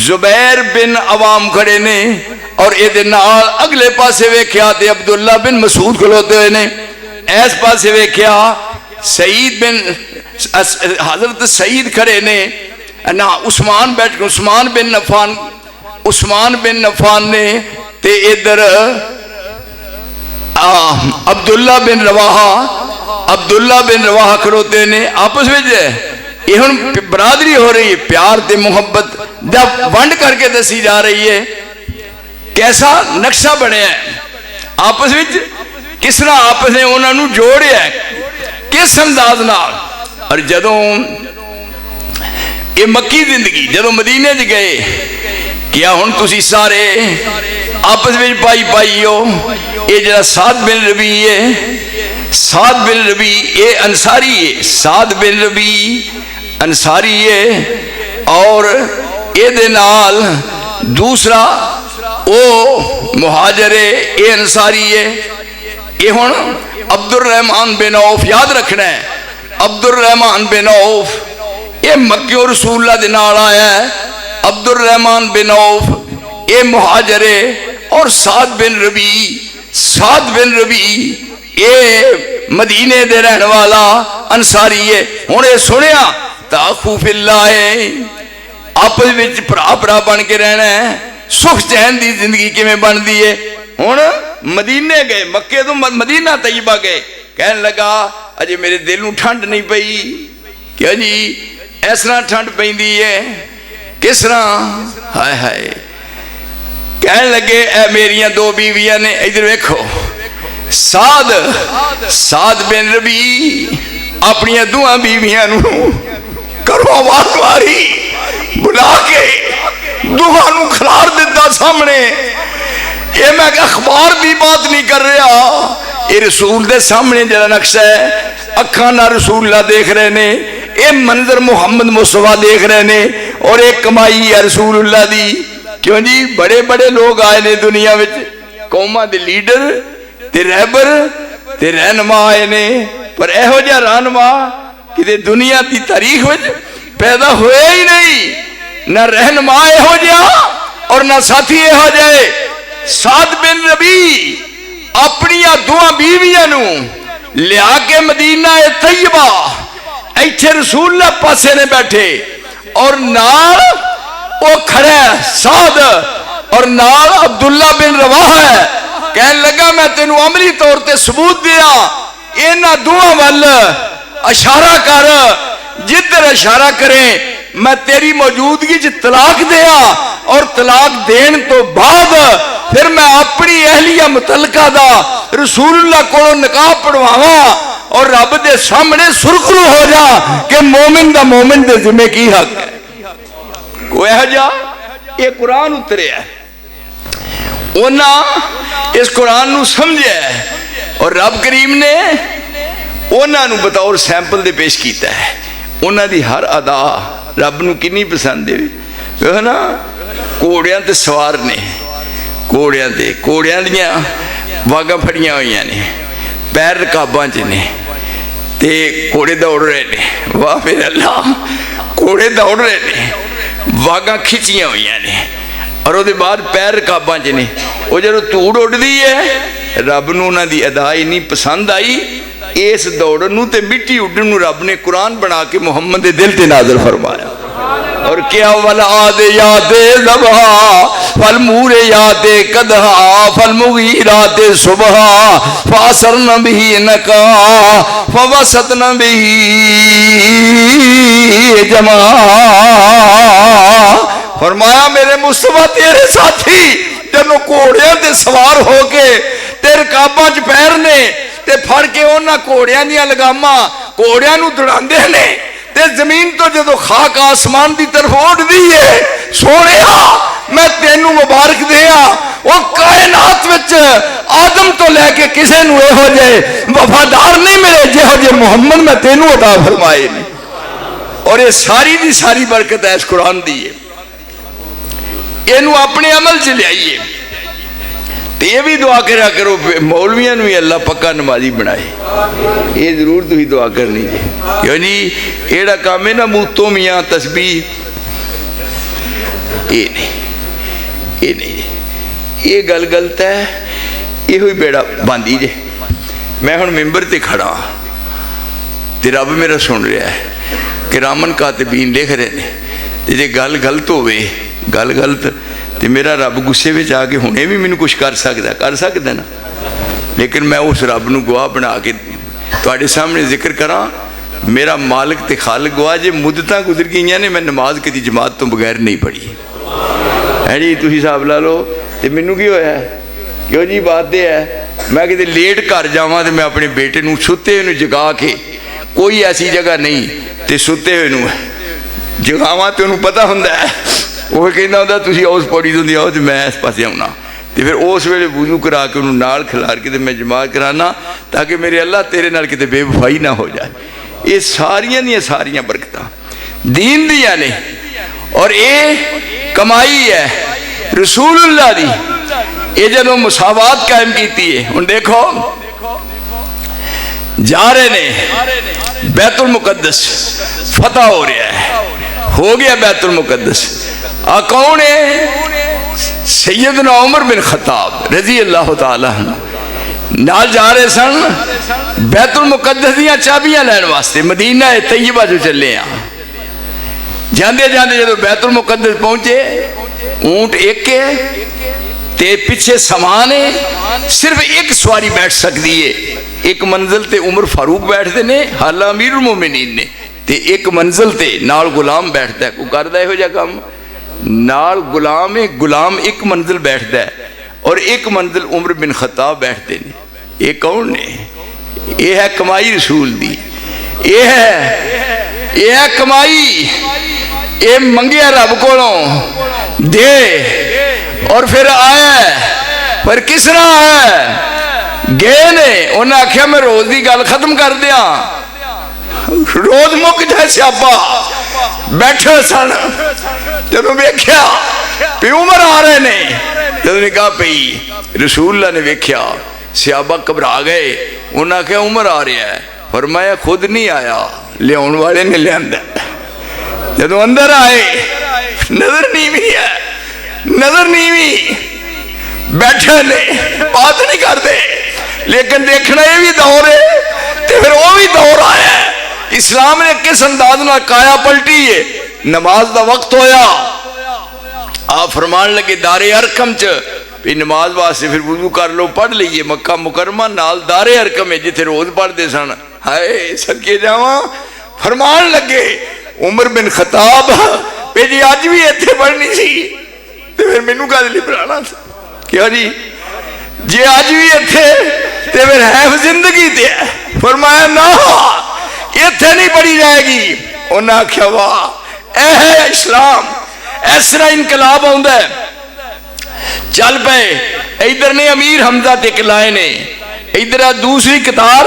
زبیر بن عوام کھڑے نے، اور یہ نال اگلے پاسے ویکھیا تے عبداللہ بن مسعود کھلوتے ہوئے نے، اس پاسے ویکھیا سعید بن حضرت سعید کھڑے نے، نا عثمان بیٹھ کے عثمان بن نفان نے، تے ادھر عبداللہ بن رواحہ کھڑوتے نے۔ آپس میں یہ ہن برادری ہو رہی ہے، پیار تے محبت جب ونڈ کر کے دسی جا رہی ہے۔ کیسا نقشہ بنے ہے آپس میں، کس طرح آپس نے انہوں نے جوڑے ہے، کس انداز نال۔ اور جدوں یہ مکی زندگی جدوں مدینے چ گئے، کیا ہن تسی سارے آپس میں پائی پائی ہو۔ یہ جڑا سعد بن ربی ہے، سعد بن ربی یہ انصاری ہے، سعد بن ربی انصاری ہے، اور یہ دے نال دوسرا او مہاجر ہے، یہ انصاری ہے۔ یہ ہن عبد الرحمن بن عوف یاد رکھنا ہے، عبد الرحمن بن عوف یہ مکی و رسول اللہ دے نال آیا ہے۔ عبد الرحمن بن عوف یہ مہاجر ہے، اور سعد بن ربی یہ مدینے دے رہن والا انصاری ہے۔ ہن یہ سنیا تخوف اللہ ہے، آپس وچ پرا پرا بن کے رہنا ہے۔ سکھ چین دی زندگی کیویں بندی ہے؟ ہن مدینے گئے، مکے تو مدینہ طیبہ گئے، کہنے لگا اجے میرے دل نوں ٹھنڈ نہیں پئی، کیا جی اس طرح ٹھنڈ پیندی ہے، کس طرح؟ ہائے ہائے، کہنے لگے اے میریاں دو بیویاں نے، ادھر ویکھو سعد بن ربی اپنی دوہاں بیویاں نو کرو آواز واری بلا کے دوہاں نو کھلار دیتا سامنے۔ یہ میں اخبار دی بات نہیں کر رہا، یہ رسول دے سامنے جڑا نقشہ ہے، اکھاں نہ رسول اللہ دیکھ رہے نے، یہ منظر محمد مصطفیٰ دیکھ رہے نے، اور ایک کمائی ہے رسول اللہ دی۔ کیوں جی بڑے بڑے لوگ آئے نے دنیا وچ، قوماں دے لیڈر تے رہبر تے رہنما آئے نے، پر ایہو جہا رہنما کتے دنیا دی تاریخ وچ پیدا ہوئے ہی نہیں، نہ رہنما ایہو جہا اور نہ ساتھی ایہو جہے۔ سعد بن ربی اپنی دوہاں بیویاں نو لیا کے مدینہ طیبہ ایتھے رسول اللہ پاسے نے بیٹھے، اور نال وہ کھڑا ہے سعد، اور نال عبداللہ بن رواحہ ہے۔ کہنے لگا میں تینوں عملی طور تے ثبوت دیا، اینا دوہاں وال اشارہ کر، جدھر اشارہ کریں میں تیری موجودگی چ طلاق دیا، اور طلاق دین تو بعد پھر میں اپنی اہلیہ متعلقہ دا رسول اللہ کو نکاح پڑھواواں، اور رب دے سامنے سرخرو ہو جا کہ مومن دا مومن دے ذمہ کی حق ہے۔ کوئی ہے جا یہ قرآن اترے ہے، انہاں اس قرآن نو سمجھے ہے، اور رب کریم نے انہاں نو بطور سیمپل دے پیش کیتا ہے۔ انہاں دی ہر ادا رب نو کنی پسند ہے نا؟ کوڑیاں تے سوار نے، کوڑیاں دیاں واگاں پھڑیاں ہوئیاں نے، پیر رکاباں چ نے، تے کوڑے دوڑ رہے نے، واہ میرے اللہ، کوڑے دوڑ رہے نے، واگاں کھچیاں ہوئیاں نے، اور وہ دے بعد پیر رکاباں چ نے، وہ جدوں دھوڑ اڈدی ہے رب نوں انہاں دی ادا نہیں پسند آئی اس دوڑن نوں تے مٹی اڈن نوں رب نے قرآن بنا کے محمد دے دل تے نازل فرمایا اور کیا والعاد یاد ذبحا فالمور یاد قدحا فالمغیرات صبحا فاثرن به نقا فوسطن به جمعا فرمایا میرے مصطفیٰ تیرے ساتھی جنہوں کوڑیاں تے سوار ہو کے تیرے رکاباں چ پیر نے تے پھڑ کے انہاں کوڑیاں دیاں لگاماں کوڑیاں نوں دڑاندے نے تے زمین تو جدو خاک آسمان دی طرف اڑ دی ہے سونیا میں تینوں مبارک دیا وہ کائنات وچ آدم تو لے کے کسے نو اے ہو جائے وفادار نہیں ملے جے ہو جے محمد میں تینوں عطا فرمائے نہیں اور یہ ساری دی ساری برکت ہے اس قرآن دی ہے اینو اپنے عمل چ لے آئیے تو یہ بھی دعا کرا کرو مولویاں نو اللہ پکا نمازی بنائے یہ ضرور تو ہی دعا کرنی ہے یعنی ایڑا کام ہے نا موتوں میاں تسبیح یہ نہیں یہ گل غلط ہے یہ ہوئی بیڑا باندھی جے میں ہن ممبر تے کھڑا تے رب میرا سن رہا ہے کرامن کاتبین لکھ رہے ہیں تے جے گل غلط ہوئے گل غلط تے میرا رب غصے وچ آ کے ہونے بھی مینوں کچھ کر سکدا نا لیکن میں اس رب نو گواہ بنا کے تواڈے سامنے ذکر کراں میرا مالک تے خالق گواہ جے مدتاں گزر گئیاں نے میں نماز کدی جماعت تو بغیر نہیں پڑھی ہے جی تسی حساب لا لو تے مینوں کی ہویا ہے کیوں جی بات یہ ہے میں کدے لیٹ گھر جاواں تے میں اپنے بیٹے نو ستے ہوئے نو جگا کے کوئی ایسی جگہ نہیں تے ستے ہوئے نو جگاواں تے انہوں پتہ ہوندا ہے وہ کہنا ہوتا تسی اس پوڑی تو دیا ہو تو میں اس پاسے آنا تو پھر اس ویلے وضو کرا کے انہوں نال کھلار کے میں جماعت کرانا تاکہ میرے اللہ تیرے نال کتے بے وفائی نہ ہو جائے یہ ساریاں برکتاں دین دیا نے اور یہ کمائی ہے رسول اللہ دی یہ جدوں مساوات قائم کیتی ہے ان دیکھو جا رہے نے بیت المقدس فتح ہو رہا ہے ہو گیا بیت المقدس کون ہے سیدنا عمر بن خطاب رضی اللہ تعالیٰ نال جا رہے سن بیت المقدس دیاں چابیاں لین واسطے مدینہ طیبہ جو چلے ہیں جاندے جاندے جدو بیت المقدس پہنچے اونٹ ایک کے تے پیچھے سامان ہے صرف ایک سواری بیٹھ سکتی ہے ایک منزل تے عمر فاروق بیٹھتے نے حالہ امیر المومنین نے تے ایک منزل تے نال غلام بیٹھتا ہے کو کردہ ہو جا کام نال غلام ایک منزل بیٹھتا ہے اور ایک منزل عمر بن خطاب بیٹھتے ہیں یہ کون نے یہ ہے کمائی رسول دی یہ ہے کمائی یہ منگیا رب کولوں دے اور پھر آیا ہے پر کس طرح ہے گئے نے انہیں آکھیا میں روز دی گل ختم کر دیا روز مک جائے سیابا بیٹھے سن جدوں ویکھیا پی عمر آ رہے نے جدوں نے کہا پی رسول اللہ نے ویکھیا سیابا گھبرا گئے انہوں نے کہا عمر آ رہا ہے فرمایا خود نہیں آیا لیاؤن والے نے لے آندا جدوں اندر آئے نظر نیوی ہے نظر نیوی بیٹھے نے بات نہیں کرتے لیکن دیکھنا یہ بھی دور ہے تو پھر وہ بھی دور آیا ہے اسلام نے کس انداز نہ کایا پلٹی ہے نماز دا وقت ہویا آپ فرمان لگے دار ارکم چ پھر نماز واسطے پھر وضو کر لو پڑھ لئیے مکہ مکرمہ نال دار ارکم ہے جتھے روز پڑھ دے سن ہائے صدقے جاواں فرمان لگے عمر بن خطاب پہ جی آج بھی ایتھے پڑھنی سی تو پھر مینوں کہہ لی بلانا کیا جی آج بھی ایتھے تو پھر حیف زندگی تے فرمایا نہ ایتھے نہیں پڑھی جائے گی انہاں آکھیا واہ اے ہے اسلام اس طرح انقلاب آندا ہے چل پے ادھر نے امیر حمزہ تے کلائے نے ادھر دوسری قطار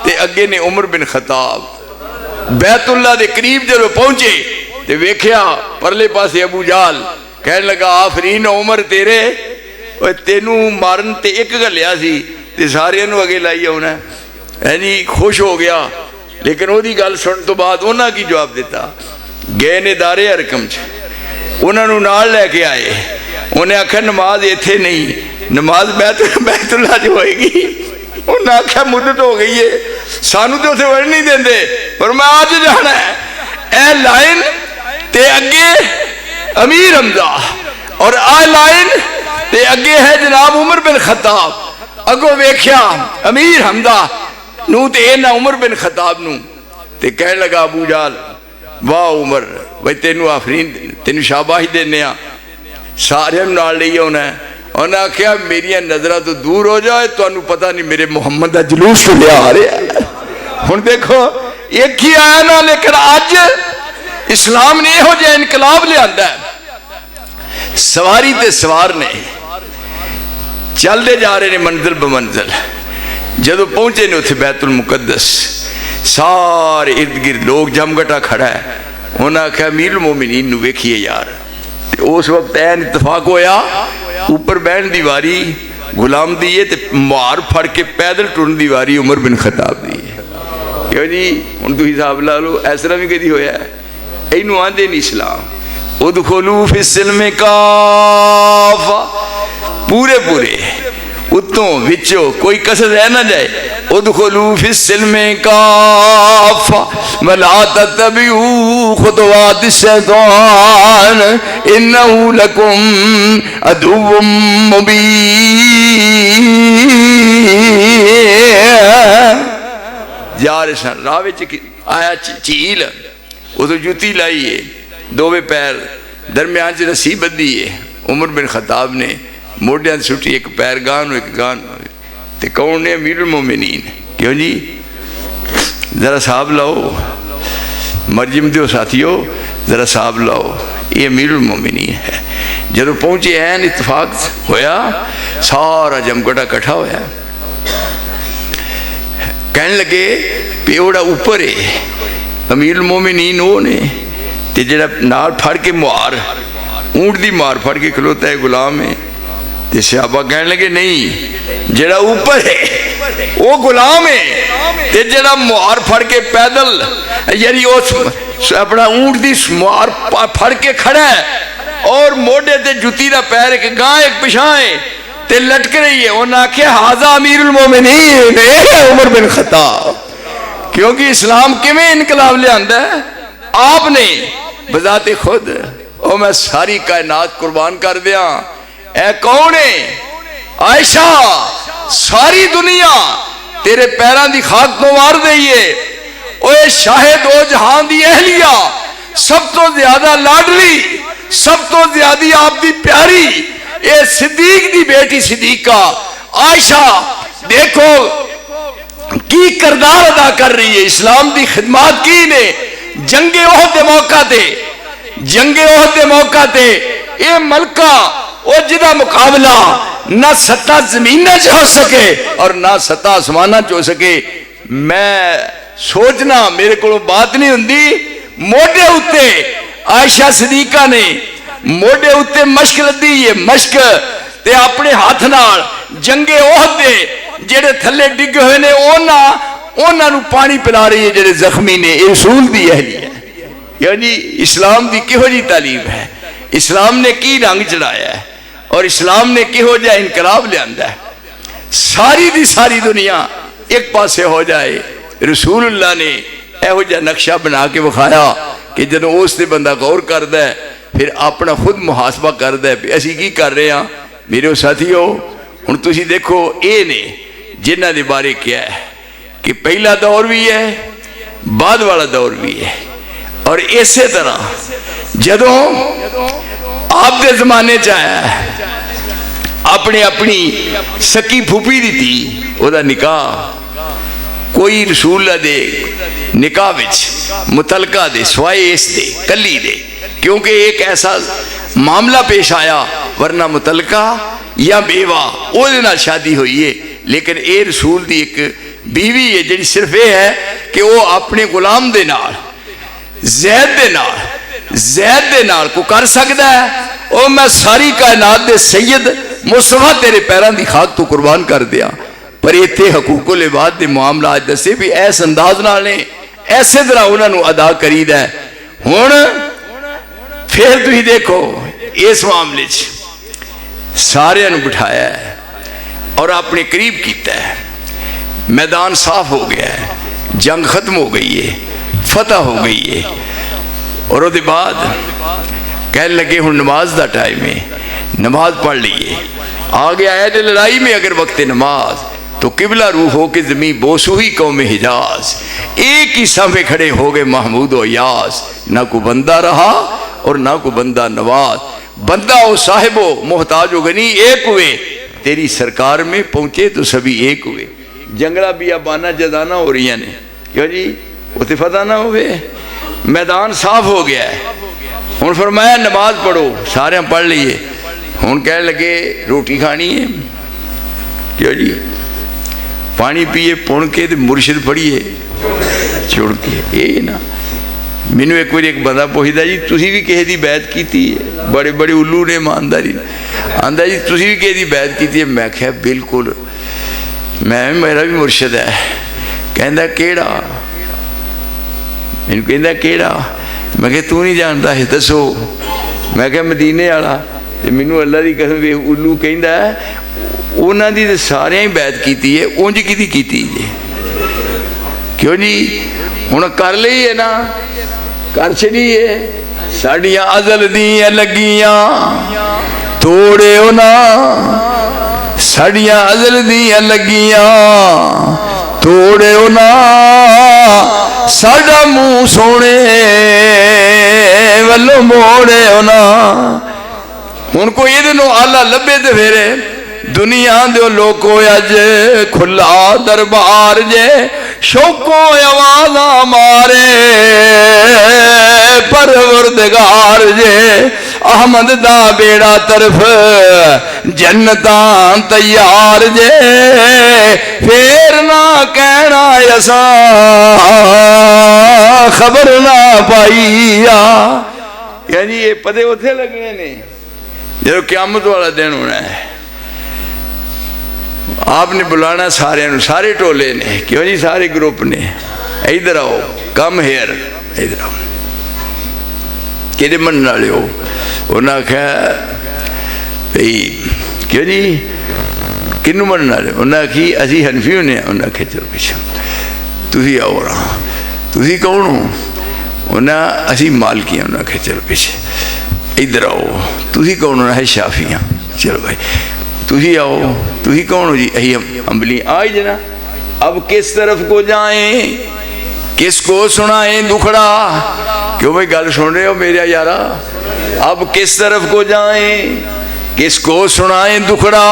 تے اگے نے عمر بن خطاب بیت اللہ دے قریب جب پہنچے تے ویکھیا پرلے پاسے ابو جال کہنے لگا آفرین عمر تیرے تینوں مارن تے ایک گلیا سی تے سارے انہوں اگے لائی ہونا ہے جی خوش ہو گیا لیکن وہ دی گل سن تو بعد انہاں کی جواب دیتا گئے نے دارے ارکم چ انہوں نے نال لے کے آئے انہیں آکھا نماز ایتھے نہیں نماز بیت اللہ جو ہوئے گی انہیں آخیا مدت ہو گئی ہے سانو تو اتنے وڑ نہیں دیں پر میں آج جانا ہے اے لائن تے اگے امیر حمزہ اور آ لائن تے اگے ہے جناب عمر بن خطاب اگو ویکھیا امیر حمزہ نو تے اینا عمر بن خطاب نو تے کہنے لگا ابو جال واہ عمر بھائی تینو آفرین تینو شاباہی دینے سارے نال لئیے انہیں انہیں آکھیا میری نظرہ تو دور ہو جائے تو انہوں پتہ نہیں میرے محمد دا جلوس لے آ رہے ہیں ہن دیکھو ایک ہی آیا نا لیکن آج اسلام نے ہو جائے انقلاب لے آندا ہے سواری تے سوار نے چل دے جا رہے نے منزل بمنزل جدو پہنچے نے اتھے بیت المقدس سارے ارد گرد لوگ جم گٹا کھڑا ہے انہوں نے کہا امیر المومنین نو ویکھیے یار اس وقت این اتفاق ہویا اوپر بین دیواری غلام دیئے تے مار پھڑ کے پیدل ٹرن دیواری عمر بن خطاب دیئے کیوں جی ان تو حساب لا لو ایسا بھی کدی ہویا ہے اینو آندے نہیں اسلام ادخلو فی السلم کافا پورے پورے اتوں وچو کوئی کسر رہ نہ جائے ادخلو فی السلم کافا ولا تتبعوا خطوات الشیطان انہو لکم عدو مبین جا رہے سن راوے آیا چیل وہ تو جوتی لائیے دووے پیر درمیان سے رسی بدی ہے عمر بن خطاب نے موڑیاں سٹی ایک پیر گان ایک گان تے کون نے امیر المومنین کیوں جی ذرا صاحب لاؤ مرجم دیو ساتھیو ذرا صاحب لاؤ یہ امیر المومنین ہے جب پہنچے این اتفاق ہویا سارا جمگڑا کٹھا ہویا کہنے لگے پیوڑا اوپر ہے امیر المومنین وہ نے تے جڑا نال پھڑ کے مار اونٹ دی مار پھڑ کے کھلوتا ہے غلام ہے تے صحابہ کہنے لگے نہیں جڑا اوپر ہے وہ غلام ہے تے جڑا مار پھڑ کے پیدل یعنی اپنا اونٹ دی مار پھڑ کے کھڑا ہے اور موڑے تے جوتی دا پیر ایک گاں ایک پشائیں تے لٹک رہی ہے انہوں نے آکھے حاضر امیر المومنین عمر بن خطاب کیونکہ اسلام کیویں انقلاب لے آندا ہے آپ نے بذات خود او میں ساری کائنات قربان کر دیا اے کون ہے عائشہ ساری دنیا تیرے پیران دی خاک کو مار دئیے اوے شاہد او جہان دی اہلیہ سب تو زیادہ لاڈلی سب تو زیادہ آپ دی پیاری اے صدیق دی بیٹی صدیقہ عائشہ دیکھو کی کردار ادا کر رہی ہے اسلام دی خدمات کی نے جنگ احد دے موقع تے اے ملکہ او جدہ مقابلہ نہ سطح زمینہ چ ہو سکے اور نہ سطح آسمانہ چ ہو سکے میں سوچنا میرے کو بات نہیں ہوندی موڈے ہوتے عائشہ صدیقہ نے موڈے ہوتے مشک لدی یہ مشک تے اپنے ہاتھ نال جنگ احد دے جڑے تھلے ڈگ ہوئے نے اونا نو پانی پلا رہی ہے جڑے زخمی نے یہ رسول دی اہلی ہے یعنی اسلام دی کہو جی تعلیم ہے اسلام نے کی رنگ چڑھایا ہے اور اسلام نے کہو جا انقلاب لے آندا ہے ساری دی ساری دنیا ایک پاسے ہو جائے رسول اللہ نے ایہو جا نقشہ بنا کے بخایا کہ جنہوں اس نے بندہ غور کردہ ہے پھر اپنا خود محاسبہ کردہ ہے اسی کی کر رہے ہیں میرے ساتھیوں ہن تسی دیکھو اے نے جنہ دے بارے کیا ہے کہ پہلا دور بھی ہے بعد والا دور بھی ہے اور اسی طرح جدوں آپ دے زمانے چاہیا ہے اپنی سکی پھوپی دی تھی وہ دا نکاح کوئی رسول اللہ دے نکاح وچ متعلقہ دے سوائے اس دے کلی دے کیونکہ ایک ایسا معاملہ پیش آیا ورنہ متعلقہ یا بیوہ وہ دینا شادی ہوئی ہے لیکن اے رسول دی ایک بیوی ہے جنہی صرف یہ ہے کہ وہ اپنے غلام دے نال زید دے نال کو کر سکتا ہے اور میں ساری کائنات دے سید مصطفیٰ تیرے پیران دی خاک تو قربان کر دیا پر یہ تھے حقوق العباد دے معاملات دسے بھی ایس انداز نالیں ایسے طرح انہوں نے ادا کرید ہے ہون پھر تو ہی دیکھو اس معاملے سارے انہوں بٹھایا ہے اور اپنے قریب کیتا ہے، میدان صاف ہو گیا ہے، جنگ ختم ہو گئی ہے، فتح ہو گئی ہے، اور وہ بعد کہنے لگے ہوں نماز دا ٹائم ہے، نماز پڑھ لیے، آ گیا ہے لڑائی میں اگر وقت نماز تو قبلہ روح ہو کے زمین بوس ہوئی قوم حجاز، ایک ہی صفحے کھڑے ہو گئے محمود و یاس، نہ کو بندہ رہا اور نہ کو بندہ نواز، بندہ و صاحب و محتاج و غنی ایک ہوئے، تیری سرکار میں پہنچے تو سبھی ایک ہوئے، جنگلہ بیابانہ جزانہ ہو رہی ہیں، کیوں جی اسے فتح نہ ہوئے، میدان صاف ہو گیا ہے، ہن فرمایا نماز پڑھو، سارے ہم پڑھ لیے، ہن کہنے لگے روٹی کھانی ہے، کیوں جی پانی پیے پون کے تو مرشد پڑھیے چھوڑ کے، یہ نا مینو ایک بار ایک بندہ پوچھتا جی تسی بھی کسی دی بیعت کیتی ہے، بڑے بڑے الو نے ایمانداری آندا جی تسی بھی کسی دی بیعت کیتی ہے، میں کہا بالکل، میرا بھی مرشد ہے، کہندا کیڑا، مینوں کہندا کیڑا، میں کہا تو نہیں جانتا ہے دسو، میں کہا مدینے والا، مینوں اللہ دی قسم الو کہندا ہے انہاں دی تے سارے ہی بیعت کیتی ہے، اونج کیتی کیتی جی، کیوں جی ہن کر لئی ہے نا، کر چھڑیے، ساڈیاں ازل دیاں لگیاں توڑے نا، ساڈیاں ازل دیاں لگیاں توڑے نا، ساڈا منہ سونے ولو موڑے نا، ہن کوئی یہ دنوں آلہ لبے تے پھیرے، دنیا دیو لوکو اج کھلا دربار جے، شوقوں آوازاں مارے پروردگار جے، احمد دا بیڑا طرف جنتاں تیار جے، پھر نہ کہنا یساں خبر نہ پائیا، یعنی یہ پتے اتھے لگنے نے جو قیامت والا دن ہونا ہے، آپ نے بلانا سارے سارے ٹولے نے، کیوں جی سارے گروپ نے، ادھر آؤ کم ہیئر، ادھر آؤ کہ من والے ہو، انہاں کہا بھئی کیوں جی کنوں من والے، انہاں کی اسی حنفی ہونے، انہاں کہا چلو پیچھے تسی آؤ رہا، تسی کون ہو، انہاں اسی مالکی ہیں، انہاں کہا چلو پیچھے ادھر آؤ، تسی کون ہونا ہے شافیاں، چلو بھائی تسی آؤ، تسی کون ہو جی اہی عملی آئی جنا، اب کس طرف کو جائیں، کس کو سنائیں دکھڑا، کیوں بھائی گل سن رہے ہو میرے یارا، اب کس طرف کو جائیں، کس کو سنائیں دکھڑا،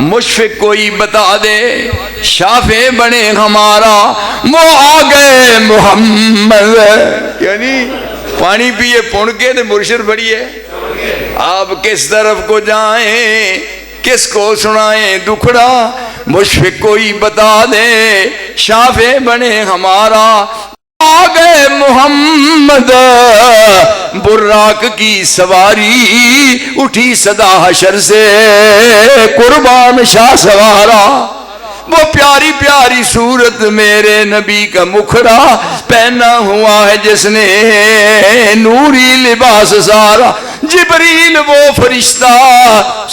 مشفق کوئی بتا دے، شافع بنے ہمارا، وہ آ گئے محمد، یعنی پانی پیے پون کے تو مرشد بڑھیے، آپ کس طرف کو جائیں، کس کو سنائیں دکھڑا، مشفق کوئی بتا دے، شافع بنے ہمارا، آ گئے محمد براق کی سواری، اٹھی صدا حشر سے قربان شاہ سوارا، وہ پیاری پیاری صورت میرے نبی کا مکھڑا، پہنا ہوا ہے جس نے نوری لباس سارا، جبریل وہ فرشتہ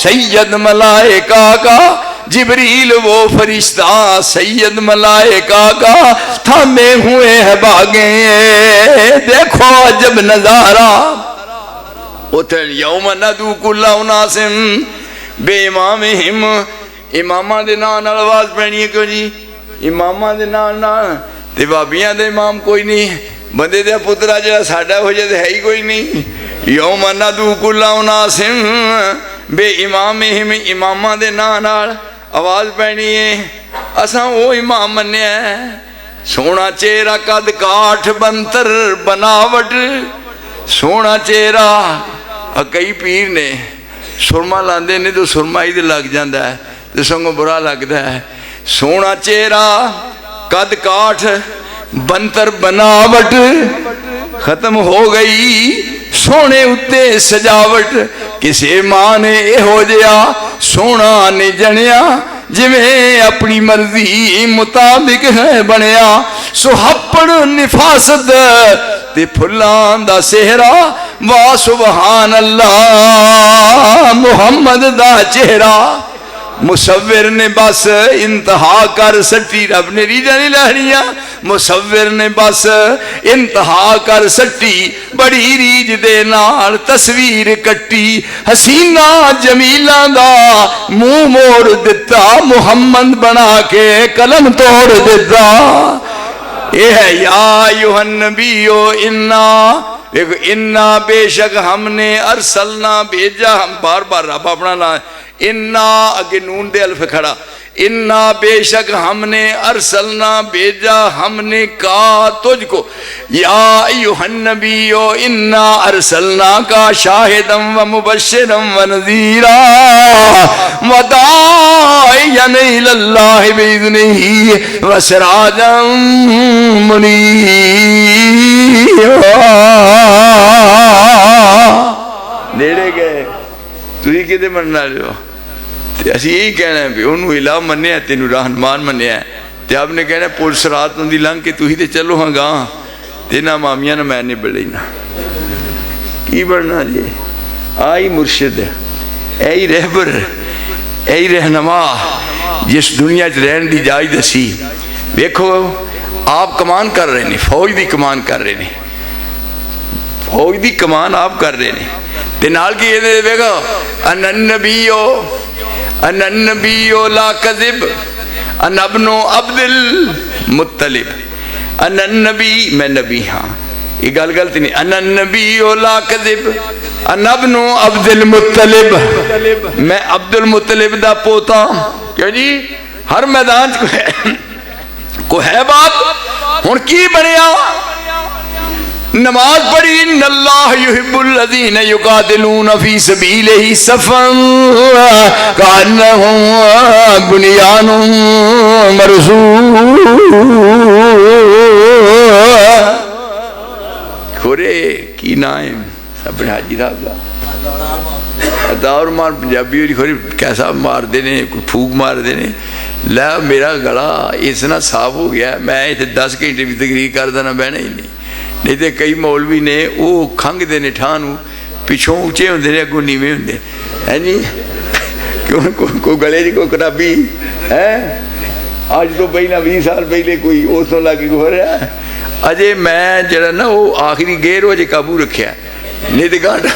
سید ملائکہ کا، جبریل وہ فرشتہ سید ملائکہ کا، تھامے ہوئے ہیں باغیں دیکھو عجب نظارہ، اتھل یوم ندعو کل اناس بے امامہم، امامہ دے نام آواز پہنی ہے، کیوں جی امامہ دے نام تے بابیاں دے امام کوئی نہیں، بندے دے پترہ جڑا ساڈا ہو جائے ہے ہی کوئی نہیں، یوم ندعو کل اناس بے امامہم، امامہ دے نام آواز پہنی ہے، اساں وہ امام منیا ہے، سونا چہرہ قد کاٹھ بنتر بناوٹ، سونا چہرہ، کئی پیر نے سرما لاندے نے تو سرما ہی دے لگ جاندہ ہے تو سنگوں برا لگتا ہے، سونا چہرہ قد کاٹھ بنتر بناوٹ، ختم ہو گئی سونے اتے سجاوٹ، کسے ماں نے اے ہو جیا سونا نے جنیا، جویں اپنی مرضی مطابق ہے بنیا، سہپڑ نفاست تے پھلان دا سہرا، واہ سبحان اللہ محمد دا چہرہ، مصور نے بس انتہا کر سٹی، رب نے ریجا نہیں لہنیاں، مصور نے بس انتہا کر سٹی، بڑی ریج دے نال تصویر کٹی، حسینہ جمیلہ دا منہ موڑ دیتا، محمد بنا کے قلم توڑ دیتا۔ یہ ہے یا ایھا النبیو انا بے شک ہم نے ارسلنا بھیجا، ہم بار بار رب اپنا نا انا اگے نون دے الف کھڑا، انا بے شک ہم نے ارسلنا بھیجا ہم نے کہا تجھ کو، یا ایھا النبی انا ارسلنا کا شاہدا و مبشرا و نذیرا وداعیا الی اللہ باذنہ و سراجا منیرا۔ نیڑے گئے تھی کدے مننا لو، اسی یہی کہنا ہے بھی انہوں الہ منیا تینوں رہنمان منیا ہے، تے آپ نے کہنا ہے پول سرات ہوں دی لنگ کے تھی تے چلو ہاں گاں تینا مامیاں نہ میں نے بڑی نا کی بڑھنا جی۔ آئی مرشد اے رہبر اے رہنما جس دنیا چ رہن دی جائی دسی، دیکھو آپ کمان کر رہے ہیں، فوج دی کمان کر رہے ہیں، فوج دی کمان آپ کر رہے ہیں، تے نال کی یہ دیکھو ان النبیو لا کذب انا ابن عبد المطلب، ان النبی میں نبی ہاں، یہ گل غلط نہیں، ان النبیو لا کذب انا ابن عبد المطلب، میں عبد المطلب دا پوتا۔ کیوں جی ہر میدان کو ہے بات ہن کی بنیا، نماز پڑھی ان اللہ یحب الذین یقاتلون فی سبیلہ صفا کانہم بنیان مرصوص۔ کھورے کی نائم اپنے حاجی صاحب کا دور مار پنجابی ہوئی کھوری کیسا مار دینے کوئی پھوک مار دینے، لے میرا گلا اتنا صاف ہو گیا میں اتنے 10 گھنٹے بھی تقریر کردہ نہ بہنا ہی نہیں تے کئی مولوی نے وہ کھنگ دینے ٹھانو پچھوں اونچے ہوندے نے اگوں نیویں ہوندے ہیں جی، کوئی گلے جی کوئی کتابی ہے آج تو پہلا 20 سال پہلے کوئی اس تو لاگے ہو رہا ہے اجے میں جڑا نا وہ آخری گیر وہ اجے قابو رکھیا نہیں تے گاٹا۔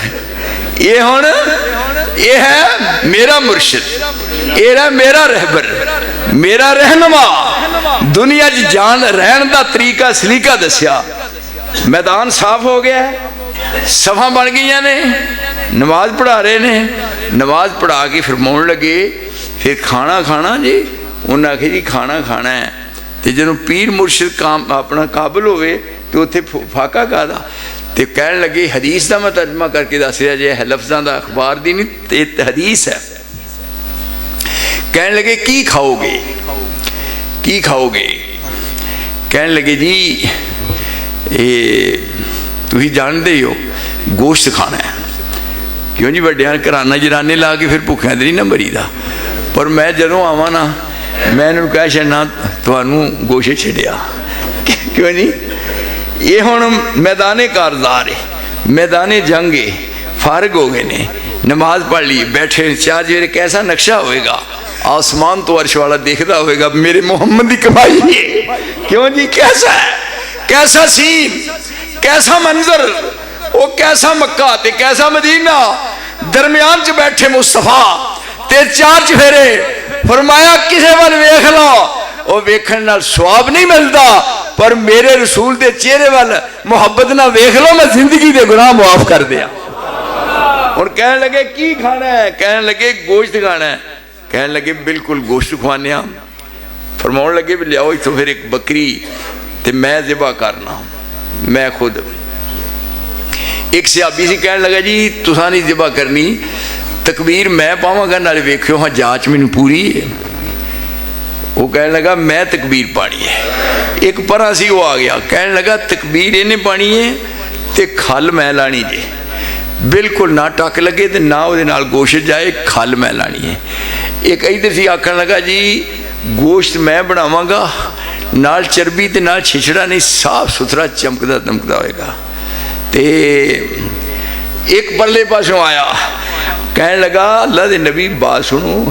یہ ہون یہ ہے میرا مرشد، یہ ہے میرا رہبر، میرا رہنما، دنیا جی جان رہن دا طریقہ سلیقہ دسیا۔ میدان صاف ہو گیا ہے، صفحہ بن گئی نے، نماز پڑھا رہے نے، نماز پڑھا کے پھر مون لگے، پھر کھانا کھانا جی انہوں نے آخر جی کھانا کھانا ہے، تو جنہوں پیر مرشد اپنا قابل ہوئے تو اتنے فاقہ کہا تھا، تو کہنے لگے حدیث دا میں ترجمہ کر کے دس رہا جائے لفظاں دا اخبار دی نہیں حدیث ہے۔ کہنے لگے کی کھاؤ گے کی کھاؤ گے، کہنے لگے جی تو ہی جان دے ہو گوشت کھانا ہے۔ کیوں جی بڑیاں کرانا جرانے لا کے پھر بھوکھیں دے نہیں نہ مری دا، پر میں جدوں آواں نا میں انہوں کہا چڑنا تھانوں گوشت چھڑیا، کیوں نہیں یہ ہن میدان کارزار ہے، میدان جنگ ہے، فارغ ہو گئے نے، نماز پڑھ لی، بیٹھے چار جیرے کیسا نقشہ ہوئے گا، آسمان تو عرش والا دیکھتا ہوئے گا میرے محمد کی کمائی ہے، کیوں جی کیسا ہے، کیسا سین، کیسا منظر، وہ کیسا مکہ تے کیسا مدینہ، درمیان چ بیٹھے مصطفیٰ تے چار چفیرے، فرمایا کسے وال ویکھ لو، وہ ویکھن نال ثواب نہیں ملتا، پر میرے رسول دے چہرے وال محبت نہ ویکھ لو میں زندگی دے گناہ معاف کر دیا۔ اور کہنے لگے کی کھانا ہے، کہنے لگے گوشت کھانا ہے، کہنے لگے بالکل گوشت کھوانے ہم، فرماؤں لگے بھی لیاؤ تو پھر ایک بکری تے میں ذبح کرنا میں خود۔ ایک صحابی سے کہنے لگا جی تساں نہیں ذبح کرنی، تکبیر میں پاواں گا نالے ویکھیو ہاں جانچ میں پوری ہے۔ وہ کہنے لگا میں تکبیر پانی ہے، ایک پرا سی وہ آ گیا کہنے لگا تکبیر انہیں پانی ہے تے کھال میں لانی جے، بالکل نہ ٹک لگے تے نہ وہ نال گوشت جائے، کھال میں لانی ہے۔ ایک ادھر سی آکھن لگا جی گوشت میں بناواں گا، نال چربی تے نال چھچڑا نہیں، صاف ستھرا چمکدا دمکدا ہوئے گا۔ تے ایک پرلے پاسوں آیا کہنے لگا اللہ دے نبی بات سنو،